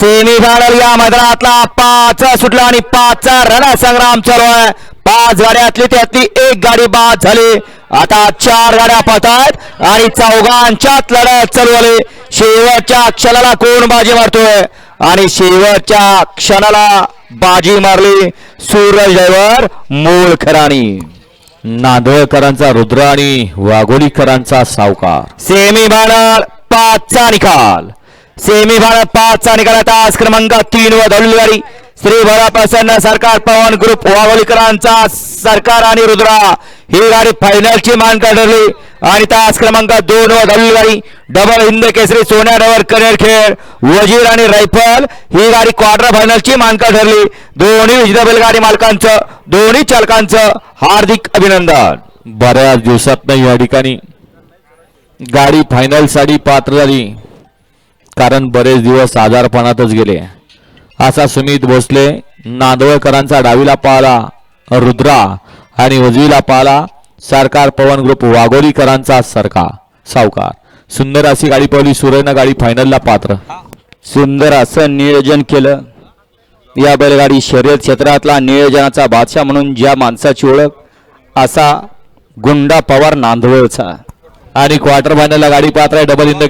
Semifinal या मैदानातला 5 सुटला आणि 5चा रणसंग्राम चालू आहे. 5 गाड्यातली त्यातली एक गाडी बाद झाली. आता 4 गाड्या पळतायत आणि चौघांच्यात लढत चालू आहे. शेवटच्या क्षणाला कोण बाजी मारतोय आणि शेवटच्या क्षणाला बाजी मारली सूरज ड्रायव्हर मोळकरांनी. नांदवळकरांचा रुद्र आणि वाघोलीकरांचा सावकार. सेमीफायनल 5चा निकाल. सेमीफायनल 5चा निकाल. तास क्रमांक 3 व धवलेली गाडी श्री भराप्रसन्न सरकार पवन ग्रुप वाघोलीकरांचा सरकार आणि रुद्रा ही गाडी फायनलची मानकरी ठरली. आणि तास क्रमांक 2 व धवलेली गाडी डबल हिंद केसरी सोन्या ड्रायव्हर कनेर खेळ वजीर आणि रायफल ही गाडी क्वार्टर फायनलची मानकरी ठरली. दोन्ही विजेता बैलगाडी मालकांचं दोन्ही चालकांचं हार्दिक अभिनंदन. बऱ्याच दिवसात या ठिकाणी गाडी फायनल साठी पात्र झाली, कारण बरेच दिवस आजारपणातच गेले. असा सुमित भोसले नांदवळकरांचा डावीला पाहला रुद्रा आणि उजवीला पाहला सरकार पवन ग्रुप वाघोलीकरांचा सावकार. सुंदर अशी गाडी पळली. सुरेनं गाडी फायनलला पात्र. सुंदर असं नियोजन केलं. या बैलगाडी शर्यत क्षेत्रातला नियोजनाचा बादशाह म्हणून ज्या माणसाची ओळख असा गुंडा पवार नांदवळचा. आणि क्वार्टर फायनलला गाडी पात्र आहे. Double in the